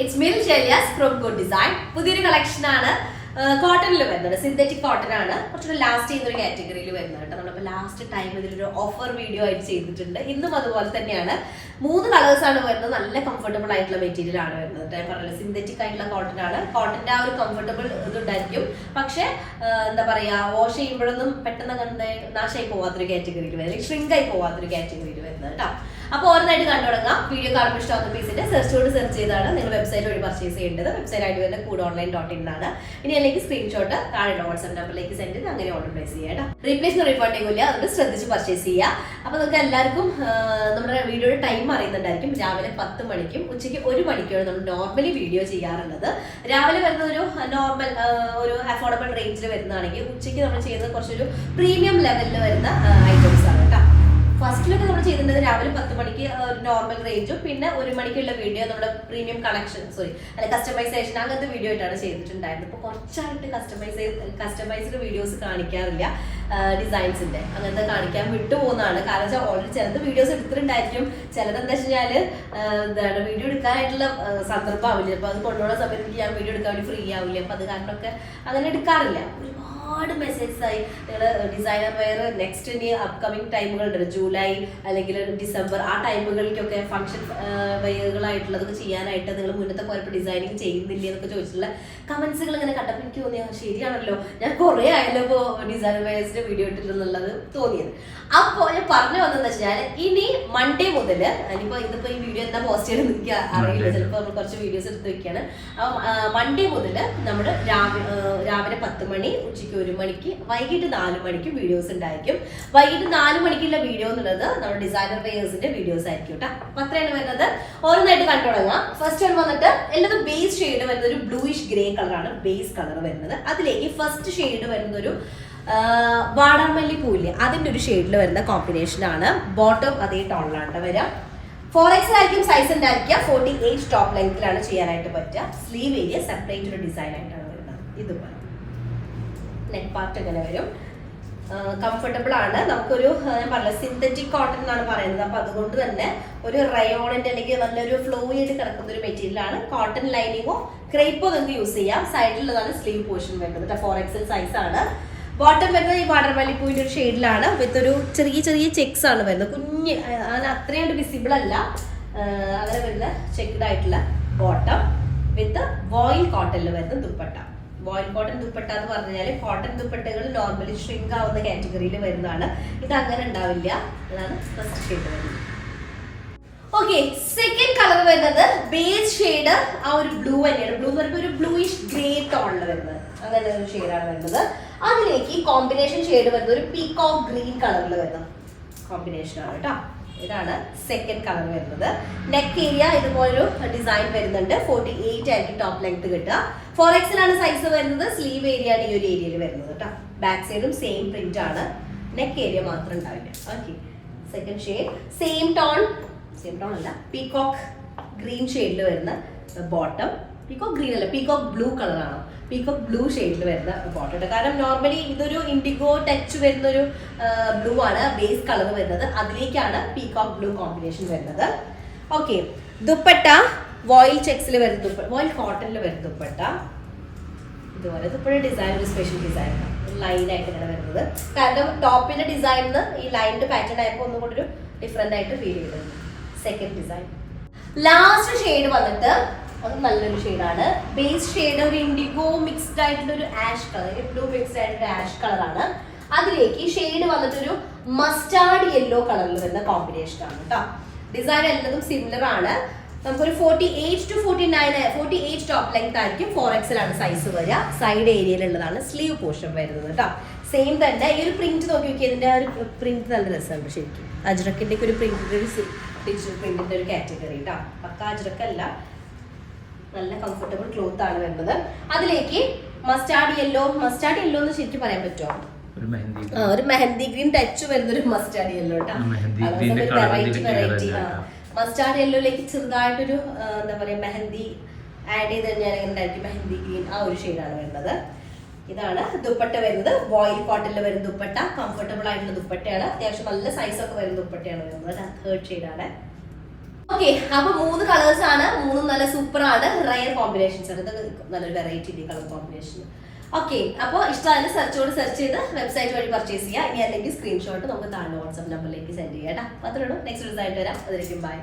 It's me ഷെലിയാസ് from Good Design. പുതിയൊരു collection ആണ്, കോട്ടണിൽ വരുന്നത്. സിന്തറ്റിക് കോട്ടൺ ആണ്, കുറച്ചുകൂടെ ലാസ്റ്റ് ചെയ്യുന്ന ഒരു കാറ്റഗറിയിൽ വരുന്നത് കേട്ടോ. നമ്മളിപ്പോൾ ലാസ്റ്റ് ടൈം ഇതിലൊരു ഓഫർ വീഡിയോ ആയിട്ട് ചെയ്തിട്ടുണ്ട്. ഇന്നും അതുപോലെ തന്നെയാണ്. 3 കളേഴ്സ് ആണ് വരുന്നത്. നല്ല കംഫർട്ടബിൾ ആയിട്ടുള്ള മെറ്റീരിയൽ ആണ് വരുന്നത്. ഞാൻ പറഞ്ഞത് സിന്തറ്റിക് ആയിട്ടുള്ള കോട്ടൺ ആണ്. കോട്ടന്റെ ആ ഒരു കംഫർട്ടബിൾ ഇതുണ്ടായിരിക്കും, പക്ഷെ എന്താ പറയാ, വാഷ് ചെയ്യുമ്പോഴൊന്നും പെട്ടെന്ന് അങ്ങനത്തെ നാശമായി പോവാത്തൊരു കാറ്റഗറിയിൽ വരുന്നത്, ഷ്രിങ്ക് ആയി പോവാത്തൊരു കാറ്റഗറിയിൽ വരുന്നത് കേട്ടോ. അപ്പോൾ ഓരോന്നായിട്ട് കണ്ടു തുടങ്ങാം. വീഡിയോ കാണുമ്പോൾ ഇഷ്ടമാകുന്ന പീസിന്റെ സെർച്ച് ചെയ്താണ് നിങ്ങൾ വെബ്സൈറ്റ് വഴി പർച്ചേസ് ചെയ്യേണ്ടത്. വെബ്സൈറ്റ് ആയിട്ട് വരുന്നത് coodonline.in ആണ്. ഇനി അല്ലെങ്കിൽ സ്ക്രീൻഷോട്ട് താഴെ വാട്സ്ആപ്പ് നമ്പറിലേക്ക് സെൻഡ് ചെയ്ത് അങ്ങനെ ഓർഡർ പ്ലേസ് ചെയ്യാം. റീപ്ലേസ് റീഫണ്ടിംഗ് ഇല്ല, അതുകൊണ്ട് ശ്രദ്ധിച്ച് പർച്ചേസ് ചെയ്യുക. അപ്പോൾ നിങ്ങൾക്ക് എല്ലാവർക്കും നമ്മുടെ വീഡിയോയുടെ ടൈം അറിയുന്നുണ്ടായിരിക്കും. രാവിലെ 10 മണിക്കും ഉച്ചയ്ക്ക് 1 മണിക്കാണ് നമ്മൾ നോർമലി വീഡിയോ ചെയ്യാറുള്ളത്. രാവിലെ വരുന്ന ഒരു നോർമൽ ഒരു അഫോർഡബിൾ റേഞ്ചിൽ വരുന്നതാണെങ്കിൽ ഉച്ചയ്ക്ക് നമ്മൾ ചെയ്യുന്നത് കുറച്ചൊരു പ്രീമിയം ലെവലിൽ വരുന്ന ഐറ്റംസ് ആണ് കേട്ടോ. ഫസ്റ്റിലൊക്കെ നമ്മൾ ചെയ്തിട്ടുള്ളത് രാവിലെ 10 മണിക്ക് നോർമൽ റേഞ്ചും പിന്നെ 1 മണിക്കുള്ള വീഡിയോ നമ്മുടെ പ്രീമിയം കളക്ഷൻ കസ്റ്റമൈസേഷൻ അങ്ങനത്തെ വീഡിയോ ആയിട്ടാണ് ചെയ്തിട്ടുണ്ടായിരുന്നത്. ഇപ്പോൾ കുറച്ചായിട്ട് കസ്റ്റമൈസ്ഡ് വീഡിയോസ് കാണിക്കാറില്ല. ഡിസൈൻസിന്റെ അങ്ങനത്തെ കാണിക്കാൻ വിട്ടുപോകുന്നതാണ്. കാരണം വെച്ചാൽ ഓൾറെഡി ചിലത് വീഡിയോസ് എടുത്തിട്ടുണ്ടായിരിക്കും, ചിലത് എന്താ വെച്ചാൽ എന്താണ് വീഡിയോ എടുക്കാനായിട്ടുള്ള സന്ദർഭം ആവില്ല. അപ്പോൾ അത് കൊണ്ടുപോകുന്ന സമയത്ത് ഞാൻ വീഡിയോ എടുക്കാൻ വേണ്ടി ഫ്രീ ആവില്ല. അപ്പോൾ അത് കാരണമൊക്കെ അങ്ങനെ എടുക്കാറില്ല. ഒരുപാട് മെസ്സേജസ് ആയി നിങ്ങൾ ഡിസൈനർ വെയർ നെക്സ്റ്റ് ഇനി അപ്കമിങ് ടൈമുകളുണ്ട്, ജൂലൈ അല്ലെങ്കിൽ ഡിസംബർ ആ ടൈമുകളിലേക്കൊക്കെ ഫംഗ്ഷൻ വെയറുകളായിട്ടുള്ളതൊക്കെ ചെയ്യാനായിട്ട് നിങ്ങൾ മുന്നത്തെ കുഴപ്പം ഡിസൈനിങ് ചെയ്യുന്നില്ല എന്നൊക്കെ ചോദിച്ചിട്ടുള്ള കമന്റ്സുകൾ ഇങ്ങനെ കണ്ടപ്പോൾ എനിക്ക് തോന്നിയാൽ ശരിയാണല്ലോ, ഞാൻ കുറേ ആയല്ലോ ഇപ്പോൾ ഡിസൈനർ വെയർസിന്റെ വീഡിയോ ഇട്ടിട്ടുള്ളത് തോന്നിയത്. അപ്പോൾ ഞാൻ പറഞ്ഞു വന്നതെന്ന് വെച്ചാൽ ഇനി മൺഡേ മുതൽ, ഇനിയിപ്പോൾ ഇതിപ്പോൾ ഈ വീഡിയോ എന്താ പോസ്റ്റ് ചെയ്യണമെന്ന് എനിക്ക് അറിയില്ല, ചിലപ്പോൾ നമ്മൾ കുറച്ച് വീഡിയോസ് എടുത്ത് വെക്കുകയാണ്. അപ്പോൾ മൺഡേ മുതൽ നമ്മൾ രാവിലെ 10 മണി, ഉച്ചയ്ക്ക് 1 മണിക്ക്, വൈകിട്ട് 4 മണിക്ക് വീഡിയോസ് ഉണ്ടായിരിക്കും. വൈകിട്ട് 4 മണിക്കുള്ള വീഡിയോ എന്നുള്ളത് നമ്മുടെ ഡിസൈനർ വെയേഴ്സിന്റെ വീഡിയോസ് ആയിരിക്കും കേട്ടോ. അപ്പൊ അത്രയാണ് വരുന്നത്. ഓരോന്നായിട്ട് കണ്ടു തുടങ്ങാം. ഫസ്റ്റ് ആണ് വന്നിട്ട് എല്ലാതും ബേസ് ഷെയ്ഡ് വരുന്നത് ഒരു ബ്ലൂയിഷ് ഗ്രേ കളറാണ് ബേസ് കളർ വരുന്നത്. അതിലേക്ക് ഫസ്റ്റ് ഷെയ്ഡ് വരുന്ന ഒരു വാടാമല്ലി പൂവില്ലേ, അതിന്റെ ഒരു ഷെയ്ഡിൽ വരുന്ന കോമ്പിനേഷൻ ആണ്. ബോട്ടം അതേ ടോണിലാണ് വരിക. 4X ആയിരിക്കും സൈസ് ഉണ്ടായിരിക്കുക. 48 ടോപ്പ് ലെങ്ത്തിലാണ് ചെയ്യാനായിട്ട് പറ്റുക. സ്ലീവ് ഏരിയ സെപ്പറേറ്റ് ഒരു ഡിസൈൻ ആയിട്ടാണ് വരുന്നത്. ഇതുപോലെ നെക്ക് പാർട്ട് ഇങ്ങനെ വരും. കംഫർട്ടബിൾ ആണ്. നമുക്കൊരു ഞാൻ പറഞ്ഞ സിന്തറ്റിക് കോട്ടൺ എന്നാണ് പറയുന്നത്. അപ്പൊ അതുകൊണ്ട് തന്നെ ഒരു റയോണിന്റെ അല്ലെങ്കിൽ നല്ലൊരു ഫ്ലോ ചെയ്ത് കിടക്കുന്ന ഒരു മെറ്റീരിയൽ ആണ്. കോട്ടൺ ലൈനിങ്ങോ ക്രേപ്പോ നിങ്ങൾക്ക് യൂസ് ചെയ്യാം. സൈഡിലുള്ളതാണ് സ്ലീവ് പോർഷൻ വരുന്നത്. 4XL സൈസ് ആണ്. ബോട്ടം വരുന്നത് ഈ വാട്ടർമല്ലിപ്പൂവിന്റെ ഒരു ഷെയ്ഡിലാണ്. വിത്ത് ഒരു ചെറിയ ചെറിയ ചെക്സ് ആണ് വരുന്നത്. കുഞ്ഞ് അങ്ങനെ അത്രയും വിസിബിൾ അല്ല, അങ്ങനെ വരുന്ന ചെക്ക്ഡ് ആയിട്ടുള്ള ബോട്ടം വിത്ത് വോയിൽ കോട്ടണിൽ വരുന്ന ദുപ്പട്ട. വോയിൽ കോട്ടൺ ദുപ്പട്ട എന്ന് പറഞ്ഞാൽ കോട്ടൺ ദുപ്പട്ടകൾ നോർമലി ഷ്രിങ്ക് ആവുന്ന കാറ്റഗറിയിൽ വരുന്നതാണ്. ഇത് അങ്ങനെ ഉണ്ടാവില്ല. അതാണ് ഫസ്റ്റ് ഷെയ്ഡ് വരുന്നത്. ഓക്കെ, സെക്കൻഡ് കളർ വരുന്നത് ബേസ് ഷെയ്ഡ് ആ ഒരു ബ്ലൂ തന്നെയാണ്. ബ്ലൂ എന്ന് പറയുമ്പോൾ ഒരു ബ്ലൂയിഷ് ഗ്രേ ടോണിൽ വരുന്നത്, അങ്ങനെ ഒരു ഷെയ്ഡാണ് വരുന്നത്. അതിലേക്ക് കോമ്പിനേഷൻ ഷെയ്ഡ് വരുന്നത് ഒരു പീകോക്ക് ഗ്രീൻ കളറിൽ വരുന്ന കോമ്പിനേഷൻ ആണ് കേട്ടോ. ഇതാണ് സെക്കൻഡ് കളർ വരുന്നത്. നെക്ക് ഏരിയ ഇതുപോലൊരു ഡിസൈൻ വരുന്നുണ്ട്. 48 ആയിരിക്കും ടോപ്പ് ലെങ്ത് കിട്ടുക. 4XL ആണ് സൈസ് വരുന്നത്. സ്ലീവ് ഏരിയ ആണ് ഈ ഒരു ഏരിയയിൽ വരുന്നത് കേട്ടോ. ബാക്ക് സൈഡും സെയിം പ്രിന്റ് ആണ്, നെക്ക് ഏരിയ മാത്രം ഉണ്ടാവില്ല. Okay, second shade same tone അല്ല, പീകോക്ക് ഗ്രീൻ ഷെയ്ഡിൽ വരുന്ന ബോട്ടം. പീകോക്ക് ഗ്രീൻ അല്ല, പീകോക്ക് ബ്ലൂ കളറാണ്. പീകോക്ക് ബ്ലൂ ഷെയ്ഡിൽ വരുന്ന ബോട്ടം. കാരണം നോർമലി ഇതൊരു ഇൻഡിഗോ ടച്ച് വരുന്നൊരു ബ്ലൂ ആണ് ബേസ് കളർ വരുന്നത്. അതിലേക്കാണ് പീകോക്ക് ബ്ലൂ കോമ്പിനേഷൻ വരുന്നത്. ഓക്കെ, ദുപ്പട്ട വോയിൽ ചെക്സിൽ വരുന്ന ദുപ്പട്ട, വോയിൽ കോട്ടണിൽ വരുന്ന ദുപ്പട്ട. ഇതുപോലെ ദുപ്പട്ട ഡിസൈൻ ഒരു സ്പെഷ്യൽ ഡിസൈൻ ലൈനായിട്ട് ഇങ്ങനെ വരുന്നത്. കാരണം ടോപ്പിന്റെ ഡിസൈനിന്ന് ഈ ലൈനിന്റെ പാറ്റേൺ ആയപ്പോൾ ഒന്നും കൂടി ഒരു ഡിഫറെന്റ് ആയിട്ട് ഫീൽ ചെയ്തിട്ടുണ്ട്. Second design. ലാസ്റ്റ് ഷെയ്ഡ് വന്നിട്ട് അത് നല്ലൊരു ഷെയ്ഡാണ്. ബേസ് ഷെയ്ഡ് ഒരു ഇൻഡിഗോ മിക്സ്ഡ് ആയിട്ടുള്ള ഒരു ആഷ് കളർ, ബ്ലൂ മിക്സ്ഡ് ആയിട്ടുള്ള ആഷ് കളറാണ്. അതിലേക്ക് ഷെയ്ഡ് വന്നിട്ടൊരു മസ്റ്റാർഡ് യെല്ലോ കളറിൽ വരുന്ന കോമ്പിനേഷൻ ആണ് കേട്ടോ. ഡിസൈൻ എല്ലാതും സിമിലർ ആണ്. നമുക്കൊരു 48 to 48 ടോപ്പ് ലെങ്ത് ആയിരിക്കും. 4XL ആണ് സൈസ് വരിക. സൈഡ് ഏരിയയിലുള്ളതാണ് സ്ലീവ് പോർഷൻ വരുന്നത് കേട്ടോ. സെയിം തന്നെ ഈ ഒരു പ്രിന്റ് നോക്കി നോക്കി, ഇതിന്റെ ഒരു പ്രിന്റ് നല്ല രസമുണ്ട് ശരിക്കും. അജ്രക്കിന്റെ ഒരു പ്രിന്റ്, ഒരു ഡിജിറ്റൽ പ്രിന്റിന്റെ ഒരു കാറ്റഗറി കേട്ടോ. പക്ക അജ്രക്കല്ല, നല്ല കംഫർട്ടബിൾ ക്ലോത്ത് ആണ് വരുന്നത്. അതിലേക്ക് മസ്റ്റാർഡ് യെല്ലോ എന്ന് ശരിക്കും പറയാൻ പറ്റുമോ? ഒരു മെഹന്തി ഗ്രീൻ ടച്ച് വരുന്ന ഒരു മസ്റ്റാർഡ് യെല്ലോ കേട്ടോ. വെറൈറ്റി മസ്റ്റാർഡ് യെല്ലോയിലേക്ക് ചെറുതായിട്ടൊരു എന്താ പറയാ മെഹന്തി ആഡ് ചെയ്ത് കഴിഞ്ഞാൽ എങ്ങനെ ഉണ്ടായിരിക്കും, മെഹന്തി ഗ്രീൻ ആ ഒരു ഷെയ്ഡാണ് വരുന്നത്. ഇതാണ് ദുപ്പട്ട വരുന്നത്. വോയിൽ കോട്ടണിൽ വരുന്ന ദുപ്പട്ട. കംഫർട്ടബിൾ ആയിട്ടുള്ള ദുപ്പട്ടയാണ്. അത്യാവശ്യം നല്ല സൈസ് ഒക്കെ വരുന്ന ദുപ്പട്ടയാണ് വരുന്നത്. തേർഡ് ഷെയ്ഡാണ്. ഓക്കെ, അപ്പൊ 3 കളേഴ്സ് ആണ്, 3 നല്ല സൂപ്പർ ആണ്, റയർ കോമ്പിനേഷൻസ് ആണ്. ഇത് നല്ലൊരു വെറൈറ്റി കളർ കോമ്പിനേഷൻ. ഓക്കെ, അപ്പോൾ ഇഷ്ടമായാലും സെർച്ച് ചെയ്ത് വെബ്സൈറ്റ് വഴി പർച്ചേസ് ചെയ്യുക. ഇനി അല്ലെങ്കിൽ സ്ക്രീൻഷോട്ട് നമുക്ക് താഴെ വാട്സ്ആപ്പ് നമ്പറിലേക്ക് സെൻഡ് ചെയ്യാം കേട്ടോ. അത്രേ ഉള്ളൂ. നെക്സ്റ്റ് ദിവസമായിട്ട് വരാം. അതിലേക്കും ബൈ.